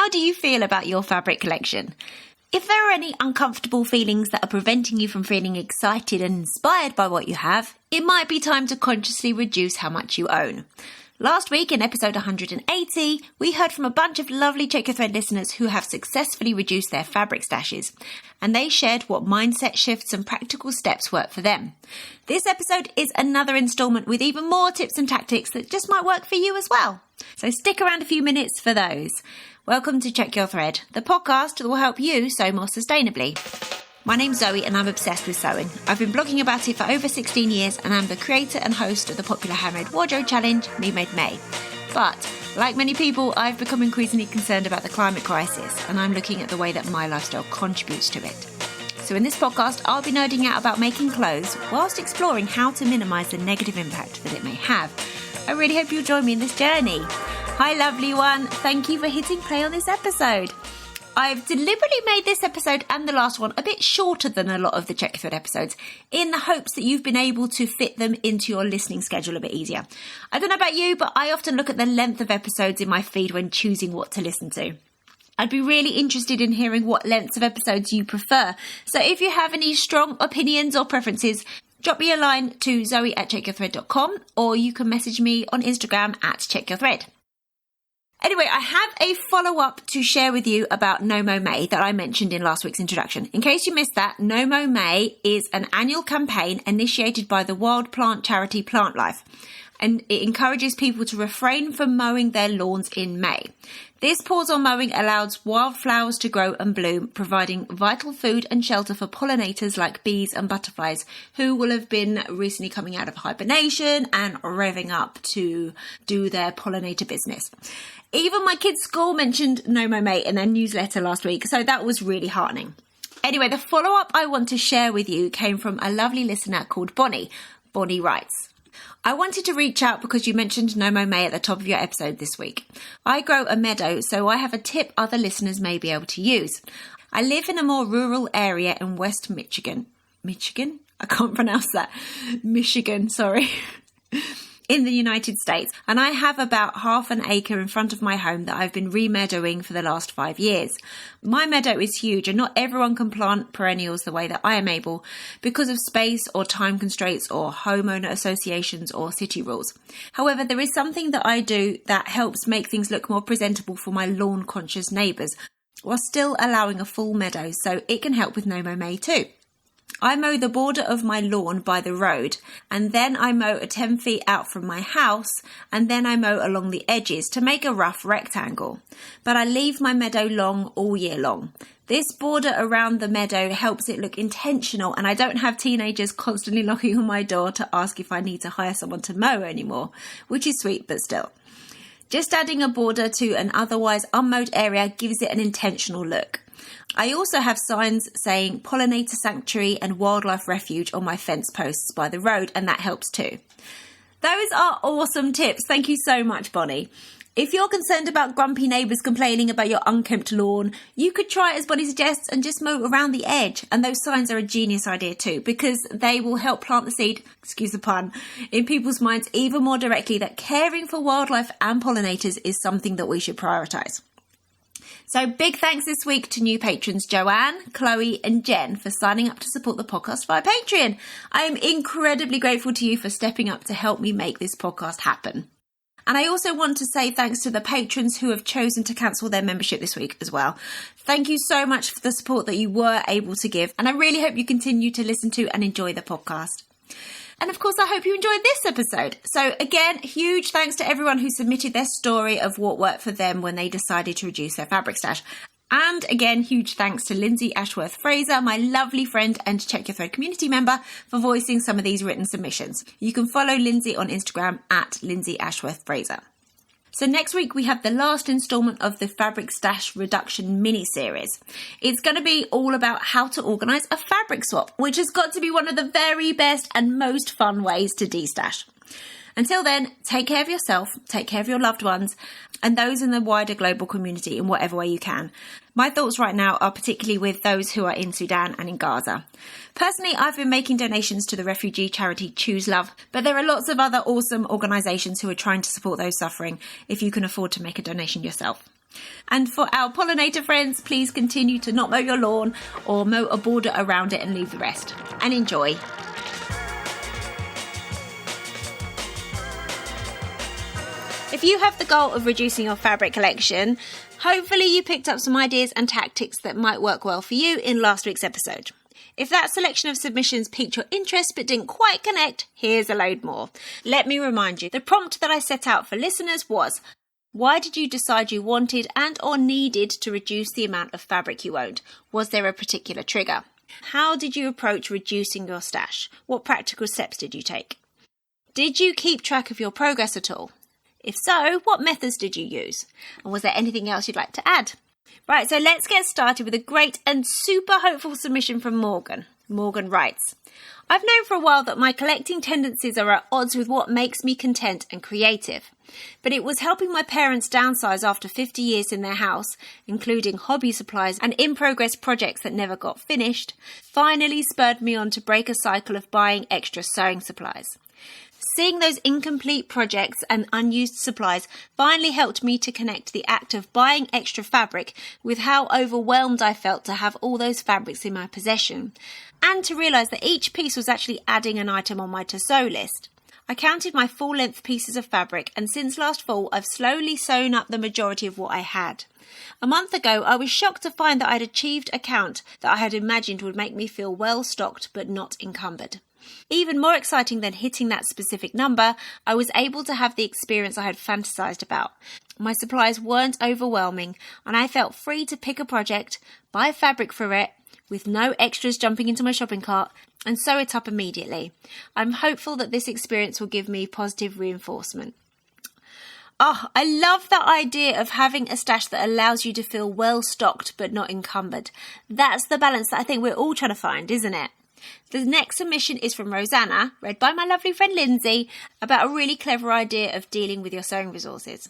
how do you feel about your fabric collection? If there are any uncomfortable feelings that are preventing you from feeling excited and inspired by what you have, it might be time to consciously reduce how much you own. Last week in episode 180, we heard from a bunch of lovely Check Your Thread listeners who have successfully reduced their fabric stashes, and they shared what mindset shifts and practical steps work for them. This episode is another installment with even more tips and tactics that just might work for you as well. So stick around a few minutes for those. Welcome to Check Your Thread, the podcast that will help you sew more sustainably. My name's Zoe and I'm obsessed with sewing. I've been blogging about it for over 16 years and I'm the creator and host of the popular handmade wardrobe challenge, Me Made May. But, like many people, I've become increasingly concerned about the climate crisis and I'm looking at the way that my lifestyle contributes to it. So in this podcast, I'll be nerding out about making clothes whilst exploring how to minimise the negative impact that it may have. I really hope you'll join me in this journey. Hi lovely one, thank you for hitting play on this episode. I've deliberately made this episode and the last one a bit shorter than a lot of the Check Your Thread episodes in the hopes that you've been able to fit them into your listening schedule a bit easier. I don't know about you, but I often look at the length of episodes in my feed when choosing what to listen to. I'd be really interested in hearing what lengths of episodes you prefer. So if you have any strong opinions or preferences, drop me a line to zoe@checkyourthread.com or you can message me on Instagram @checkyourthread. Anyway, I have a follow-up to share with you about No Mow May that I mentioned in last week's introduction. In case you missed that, No Mow May is an annual campaign initiated by the wild plant charity Plant Life, and it encourages people to refrain from mowing their lawns in May. This pause on mowing allows wildflowers to grow and bloom, providing vital food and shelter for pollinators like bees and butterflies, who will have been recently coming out of hibernation and revving up to do their pollinator business. Even my kids' school mentioned No Mow May in their newsletter last week, so that was really heartening. Anyway, the follow-up I want to share with you came from a lovely listener called Bonnie. Bonnie writes, I wanted to reach out because you mentioned No Mow May at the top of your episode this week. I grow a meadow, so I have a tip other listeners may be able to use. I live in a more rural area in West Michigan. Michigan? I can't pronounce that. Michigan, sorry. In the United States, and I have about half an acre in front of my home that I've been re-meadowing for the last 5 years. My meadow is huge and not everyone can plant perennials the way that I am able because of space or time constraints or homeowner associations or city rules. However, there is something that I do that helps make things look more presentable for my lawn-conscious neighbours while still allowing a full meadow, so it can help with No Mow May too. I mow the border of my lawn by the road and then I mow 10 feet out from my house and then I mow along the edges to make a rough rectangle. But I leave my meadow long all year long. This border around the meadow helps it look intentional and I don't have teenagers constantly knocking on my door to ask if I need to hire someone to mow anymore, which is sweet but still. Just adding a border to an otherwise unmowed area gives it an intentional look. I also have signs saying Pollinator Sanctuary and Wildlife Refuge on my fence posts by the road, and that helps too. Those are awesome tips. Thank you so much, Bonnie. If you're concerned about grumpy neighbours complaining about your unkempt lawn, you could try, as Bonnie suggests, and just mow around the edge. And those signs are a genius idea too, because they will help plant the seed, excuse the pun, in people's minds even more directly that caring for wildlife and pollinators is something that we should prioritise. So big thanks this week to new patrons Joanne, Chloe and Jen for signing up to support the podcast via Patreon. I am incredibly grateful to you for stepping up to help me make this podcast happen. And I also want to say thanks to the patrons who have chosen to cancel their membership this week as well. Thank you so much for the support that you were able to give. And I really hope you continue to listen to and enjoy the podcast. And of course, I hope you enjoyed this episode. So again, huge thanks to everyone who submitted their story of what worked for them when they decided to reduce their fabric stash. And again, huge thanks to Lindsay Ashworth Fraser, my lovely friend and Check Your Thread community member, for voicing some of these written submissions. You can follow Lindsay on Instagram @Lindsay Ashworth Fraser. So next week we have the last instalment of the Fabric Stash Reduction mini-series. It's going to be all about how to organise a fabric swap, which has got to be one of the very best and most fun ways to de-stash. Until then, take care of yourself, take care of your loved ones, and those in the wider global community in whatever way you can. My thoughts right now are particularly with those who are in Sudan and in Gaza. Personally, I've been making donations to the refugee charity Choose Love, but there are lots of other awesome organisations who are trying to support those suffering if you can afford to make a donation yourself. And for our pollinator friends, please continue to not mow your lawn or mow a border around it and leave the rest. And enjoy. If you have the goal of reducing your fabric collection, hopefully you picked up some ideas and tactics that might work well for you in last week's episode. If that selection of submissions piqued your interest but didn't quite connect, here's a load more. Let me remind you, the prompt that I set out for listeners was, why did you decide you wanted and or needed to reduce the amount of fabric you owned? Was there a particular trigger? How did you approach reducing your stash? What practical steps did you take? Did you keep track of your progress at all? If so, what methods did you use? And was there anything else you'd like to add? Right, so let's get started with a great and super hopeful submission from Morgan. Morgan writes, I've known for a while that my collecting tendencies are at odds with what makes me content and creative. But it was helping my parents downsize after 50 years in their house, including hobby supplies and in-progress projects that never got finished, finally spurred me on to break a cycle of buying extra sewing supplies. Seeing those incomplete projects and unused supplies finally helped me to connect the act of buying extra fabric with how overwhelmed I felt to have all those fabrics in my possession, and to realise that each piece was actually adding an item on my to-sew list. I counted my full-length pieces of fabric, and since last fall I've slowly sewn up the majority of what I had. A month ago I was shocked to find that I'd achieved a count that I had imagined would make me feel well stocked but not encumbered. Even more exciting than hitting that specific number, I was able to have the experience I had fantasized about. My supplies weren't overwhelming, and I felt free to pick a project, buy fabric for it, with no extras jumping into my shopping cart, and sew it up immediately. I'm hopeful that this experience will give me positive reinforcement. Oh, I love that idea of having a stash that allows you to feel well stocked but not encumbered. That's the balance that I think we're all trying to find, isn't it? The next submission is from Rosanna, read by my lovely friend Lindsay, about a really clever idea of dealing with your sewing resources.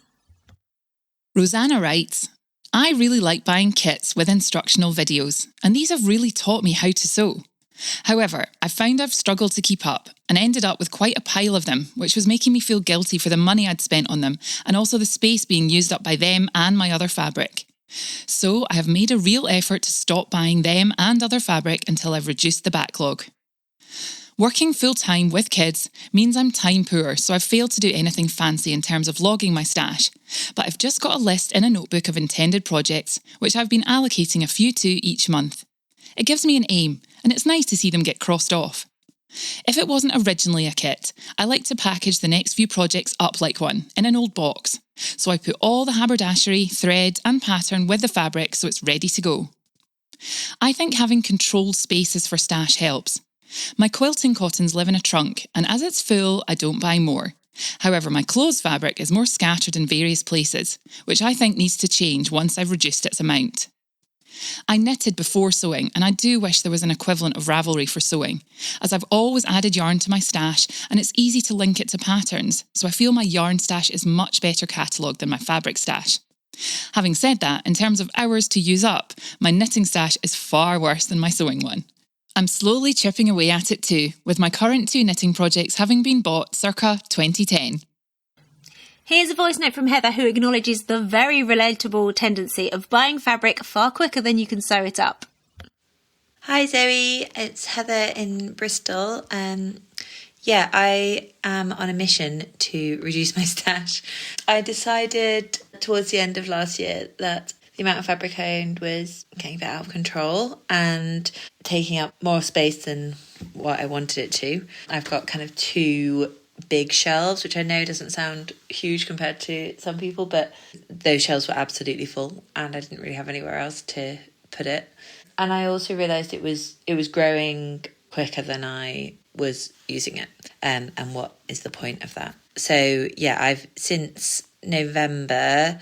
Rosanna writes, I really like buying kits with instructional videos, and these have really taught me how to sew. However, I found I've struggled to keep up and ended up with quite a pile of them, which was making me feel guilty for the money I'd spent on them and also the space being used up by them and my other fabric. So I have made a real effort to stop buying them and other fabric until I've reduced the backlog. Working full-time with kids means I'm time poor, so I've failed to do anything fancy in terms of logging my stash, but I've just got a list in a notebook of intended projects, which I've been allocating a few to each month. It gives me an aim, and it's nice to see them get crossed off. If it wasn't originally a kit, I like to package the next few projects up like one, in an old box. So I put all the haberdashery, thread and pattern with the fabric so it's ready to go. I think having controlled spaces for stash helps. My quilting cottons live in a trunk, and as it's full, I don't buy more. However, my clothes fabric is more scattered in various places, which I think needs to change once I've reduced its amount. I knitted before sewing, and I do wish there was an equivalent of Ravelry for sewing, as I've always added yarn to my stash and it's easy to link it to patterns, so I feel my yarn stash is much better catalogued than my fabric stash. Having said that, in terms of hours to use up, my knitting stash is far worse than my sewing one. I'm slowly chipping away at it too, with my current 2 knitting projects having been bought circa 2010. Here's a voice note from Heather, who acknowledges the very relatable tendency of buying fabric far quicker than you can sew it up. Hi Zoe, it's Heather in Bristol. I am on a mission to reduce my stash. I decided towards the end of last year that the amount of fabric I owned was getting a bit out of control and taking up more space than what I wanted it to. I've got kind of 2 big shelves, which I know doesn't sound huge compared to some people, but those shelves were absolutely full and I didn't really have anywhere else to put it. And I also realised it was growing quicker than I was using it, and what is the point of that? So yeah, I've since November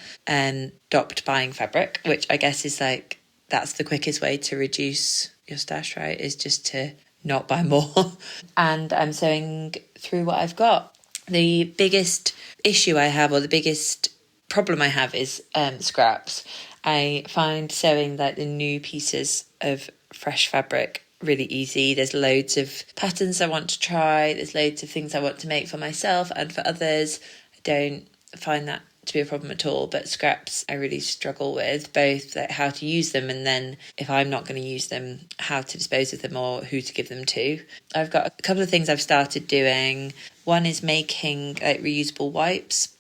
stopped buying fabric, which I guess is like, that's the quickest way to reduce your stash, right, is just to not buy more. And I'm sewing through what I've got. The biggest issue I have, or the biggest problem I have, is scraps. I find sewing like the new pieces of fresh fabric really easy. There's loads of patterns I want to try. There's loads of things I want to make for myself and for others. I don't find that to be a problem at all, but scraps I really struggle with, both like how to use them and then if I'm not going to use them, how to dispose of them or who to give them to. I've got a couple of things I've started doing. One is making like reusable wipes,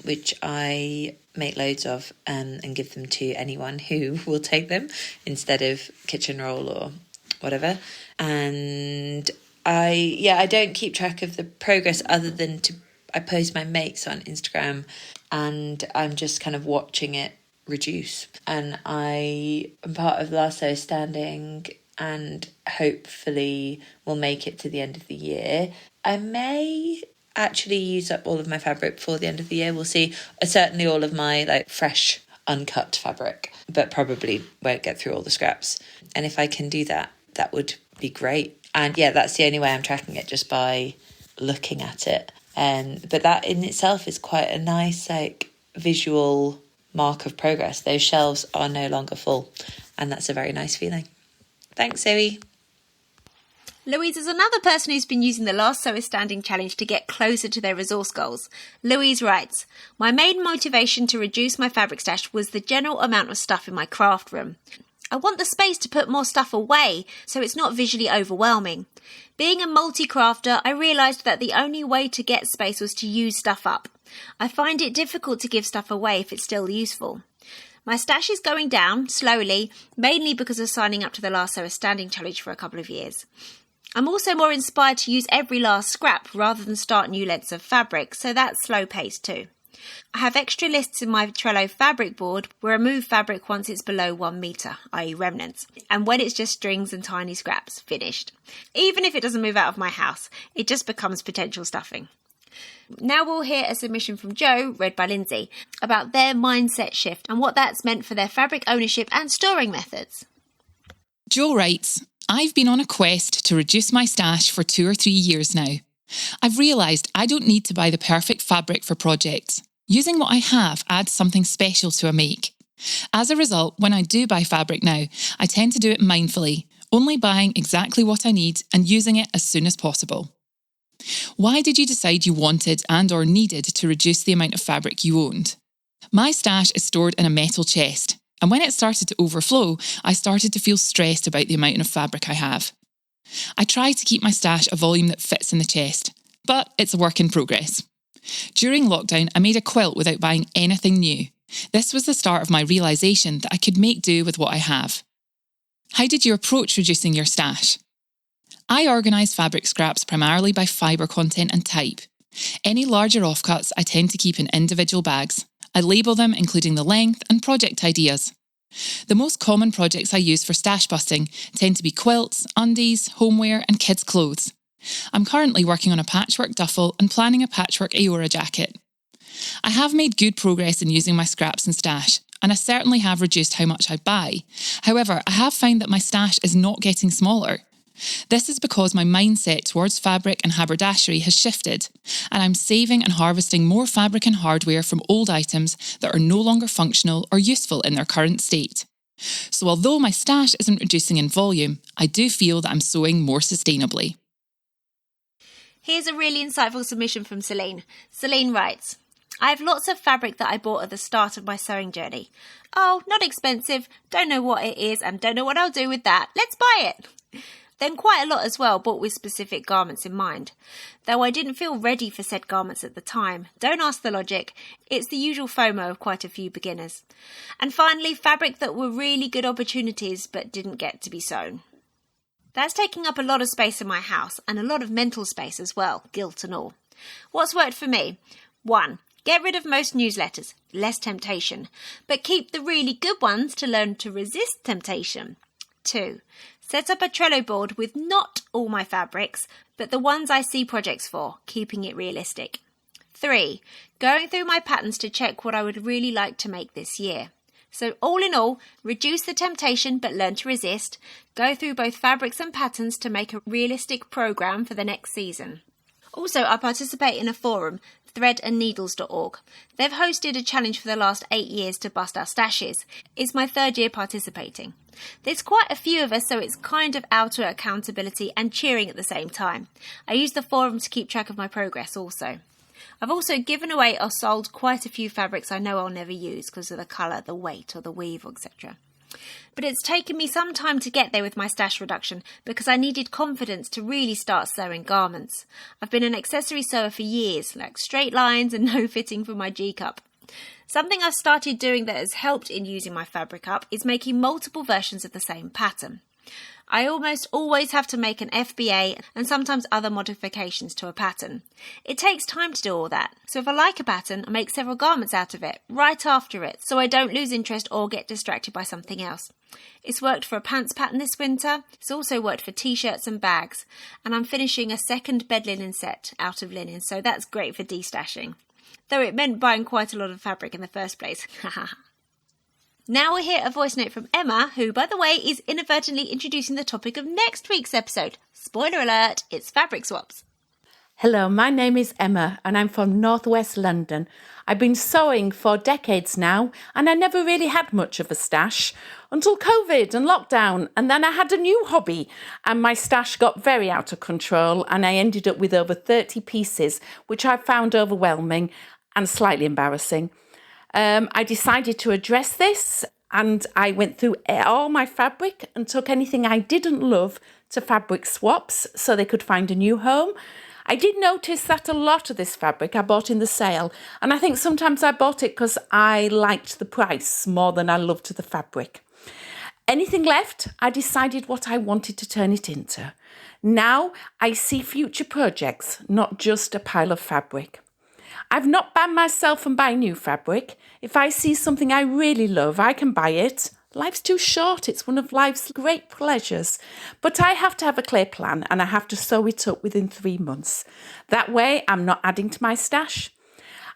which I make loads of and give them to anyone who will take them instead of kitchen roll or whatever. And I don't keep track of the progress other than I post my makes on Instagram and I'm just kind of watching it reduce. And I am part of Lasso Standing and hopefully will make it to the end of the year. I may actually use up all of my fabric before the end of the year. We'll see. Certainly all of my like fresh, uncut fabric, but probably won't get through all the scraps. And if I can do that, that would be great. And yeah, that's the only way I'm tracking it, just by looking at it. But that in itself is quite a nice like visual mark of progress. Those shelves are no longer full, and that's a very nice feeling. Thanks, Zoe. Louise is another person who's been using the Last Sew is Standing challenge to get closer to their resource goals. Louise writes, "My main motivation to reduce my fabric stash was the general amount of stuff in my craft room. I want the space to put more stuff away so it's not visually overwhelming. Being a multi-crafter, I realised that the only way to get space was to use stuff up. I find it difficult to give stuff away if it's still useful. My stash is going down, slowly, mainly because of signing up to the Last Sew is Standing challenge for a couple of years. I'm also more inspired to use every last scrap rather than start new lengths of fabric, so that's slow paced too. I have extra lists in my Trello fabric board where I remove fabric once it's below 1 metre, i.e. remnants, and when it's just strings and tiny scraps, finished. Even if it doesn't move out of my house, it just becomes potential stuffing." Now we'll hear a submission from Jo, read by Lindsay, about their mindset shift and what that's meant for their fabric ownership and storing methods. Jo writes, "I've been on a quest to reduce my stash for 2 or 3 years now. I've realised I don't need to buy the perfect fabric for projects. Using what I have adds something special to a make. As a result, when I do buy fabric now, I tend to do it mindfully, only buying exactly what I need and using it as soon as possible. Why did you decide you wanted and or needed to reduce the amount of fabric you owned? My stash is stored in a metal chest, and when it started to overflow, I started to feel stressed about the amount of fabric I have. I try to keep my stash a volume that fits in the chest, but it's a work in progress. During lockdown, I made a quilt without buying anything new. This was the start of my realisation that I could make do with what I have. How did you approach reducing your stash? I organise fabric scraps primarily by fibre content and type. Any larger offcuts I tend to keep in individual bags. I label them including the length and project ideas. The most common projects I use for stash busting tend to be quilts, undies, homeware and kids' clothes. I'm currently working on a patchwork duffel and planning a patchwork Aora jacket. I have made good progress in using my scraps and stash, and I certainly have reduced how much I buy. However, I have found that my stash is not getting smaller. This is because my mindset towards fabric and haberdashery has shifted, and I'm saving and harvesting more fabric and hardware from old items that are no longer functional or useful in their current state. So although my stash isn't reducing in volume, I do feel that I'm sewing more sustainably." Here's a really insightful submission from Celine. Celine writes, "I have lots of fabric that I bought at the start of my sewing journey. Oh, not expensive, don't know what it is and don't know what I'll do with that. Let's buy it. Then quite a lot as well bought with specific garments in mind. Though I didn't feel ready for said garments at the time. Don't ask the logic. It's the usual FOMO of quite a few beginners. And finally, fabric that were really good opportunities but didn't get to be sewn. That's taking up a lot of space in my house and a lot of mental space as well, guilt and all. What's worked for me? 1. Get rid of most newsletters, less temptation, but keep the really good ones to learn to resist temptation. 2. Set up a Trello board with not all my fabrics, but the ones I see projects for, keeping it realistic. 3. Going through my patterns to check what I would really like to make this year. So all in all, reduce the temptation but learn to resist. Go through both fabrics and patterns to make a realistic programme for the next season. Also, I participate in a forum, threadandneedles.org. They've hosted a challenge for the last 8 years to bust our stashes. It's my 3rd year participating. There's quite a few of us, so it's kind of outer accountability and cheering at the same time. I use the forum to keep track of my progress also. I've also given away or sold quite a few fabrics I know I'll never use because of the colour, the weight or the weave, etc. But it's taken me some time to get there with my stash reduction because I needed confidence to really start sewing garments. I've been an accessory sewer for years, like straight lines and no fitting for my G-cup. Something I've started doing that has helped in using my fabric up is making multiple versions of the same pattern. I almost always have to make an FBA and sometimes other modifications to a pattern. It takes time to do all that, so if I like a pattern, I make several garments out of it, right after it, so I don't lose interest or get distracted by something else. It's worked for a pants pattern this winter, it's also worked for t-shirts and bags, and I'm finishing a second bed linen set out of linen, so that's great for destashing. Though it meant buying quite a lot of fabric in the first place. Now we'll hear a voice note from Emma, who, by the way, is inadvertently introducing the topic of next week's episode. Spoiler alert, it's fabric swaps. Hello, my name is Emma and I'm from northwest London. I've been sewing for decades now and I never really had much of a stash until COVID and lockdown, and then I had a new hobby and my stash got very out of control and I ended up with over 30 pieces, which I found overwhelming and slightly embarrassing. I decided to address this and I went through all my fabric and took anything I didn't love to fabric swaps so they could find a new home. I did notice that a lot of this fabric I bought in the sale, and I think sometimes I bought it because I liked the price more than I loved the fabric. Anything left, I decided what I wanted to turn it into. Now I see future projects, not just a pile of fabric. I've not banned myself from buying new fabric. If I see something I really love, I can buy it. Life's too short. It's one of life's great pleasures. But I have to have a clear plan and I have to sew it up within 3 months. That way, I'm not adding to my stash.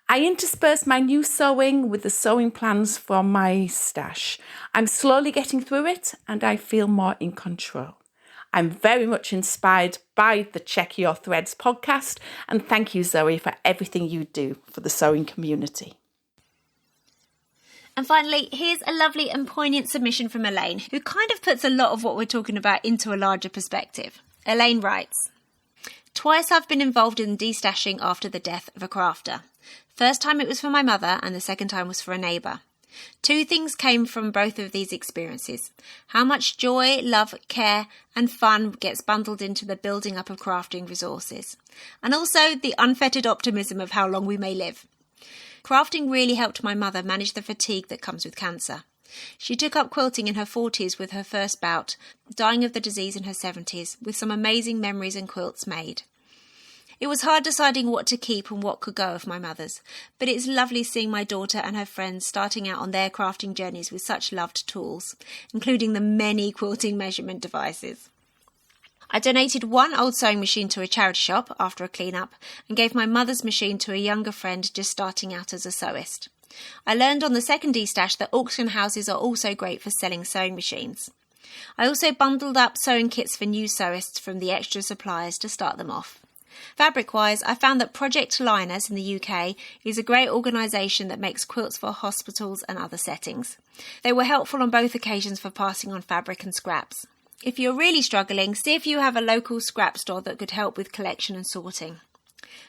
I intersperse my new sewing with the sewing plans from my stash. I'm slowly getting through it and I feel more in control. I'm very much inspired by the Check Your Threads podcast, and thank you, Zoe, for everything you do for the sewing community. And finally, here's a lovely and poignant submission from Elaine, who kind of puts a lot of what we're talking about into a larger perspective. Elaine writes, "Twice I've been involved in destashing after the death of a crafter. First time it was for my mother and the second time was for a neighbour. 2 things came from both of these experiences. How much joy, love, care and fun gets bundled into the building up of crafting resources. And also the unfettered optimism of how long we may live. Crafting really helped my mother manage the fatigue that comes with cancer. She took up quilting in her 40s with her first bout, dying of the disease in her 70s, with some amazing memories and quilts made. It was hard deciding what to keep and what could go of my mother's, but it's lovely seeing my daughter and her friends starting out on their crafting journeys with such loved tools, including the many quilting measurement devices. I donated 1 old sewing machine to a charity shop after a clean-up and gave my mother's machine to a younger friend just starting out as a sewist. I learned on the second destash that auction houses are also great for selling sewing machines. I also bundled up sewing kits for new sewists from the extra suppliers to start them off. Fabric-wise, I found that Project Liners in the UK is a great organisation that makes quilts for hospitals and other settings. They were helpful on both occasions for passing on fabric and scraps. If you're really struggling, see if you have a local scrap store that could help with collection and sorting.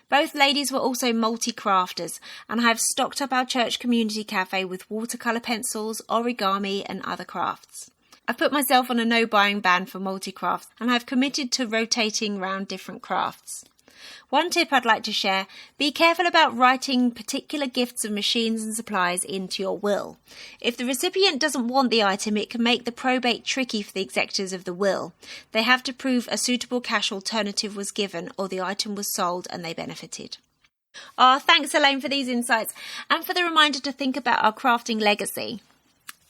Both ladies were also multi-crafters, and I have stocked up our church community cafe with watercolour pencils, origami and other crafts. I've put myself on a no-buying ban for multi-crafts and I've committed to rotating around different crafts. One tip I'd like to share, be careful about writing particular gifts of machines and supplies into your will. If the recipient doesn't want the item, it can make the probate tricky for the executors of the will. They have to prove a suitable cash alternative was given or the item was sold and they benefited. Thanks Elaine for these insights and for the reminder to think about our crafting legacy.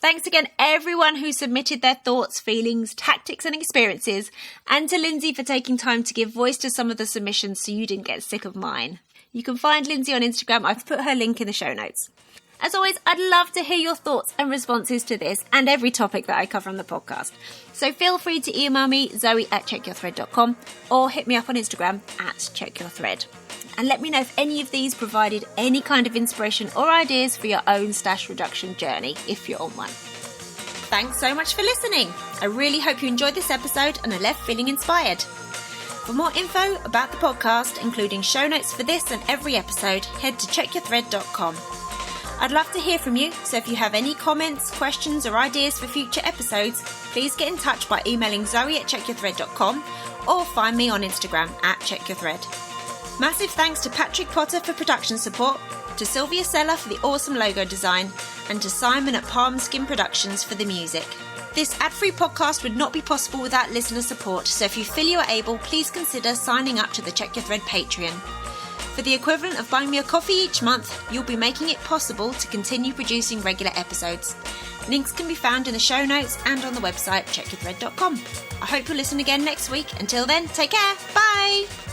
Thanks again everyone who submitted their thoughts, feelings, tactics and experiences, and to Lindsay for taking time to give voice to some of the submissions so you didn't get sick of mine. You can find Lindsay on Instagram. I've put her link in the show notes. As always, I'd love to hear your thoughts and responses to this and every topic that I cover on the podcast. So feel free to email me, zoe@checkyourthread.com, or hit me up on Instagram @checkyourthread. And let me know if any of these provided any kind of inspiration or ideas for your own stash reduction journey, if you're on one. Thanks so much for listening. I really hope you enjoyed this episode and are left feeling inspired. For more info about the podcast, including show notes for this and every episode, head to checkyourthread.com. I'd love to hear from you, so if you have any comments, questions or ideas for future episodes, please get in touch by emailing zoe@checkyourthread.com or find me on Instagram @checkyourthread. Massive thanks to Patrick Potter for production support, to Sylvia Seller for the awesome logo design, and to Simon at Palm Skin Productions for the music. This ad-free podcast would not be possible without listener support, so if you feel you are able, please consider signing up to the Check Your Thread Patreon. For the equivalent of buying me a coffee each month, you'll be making it possible to continue producing regular episodes. Links can be found in the show notes and on the website checkyourthread.com. I hope you'll listen again next week. Until then, take care. Bye!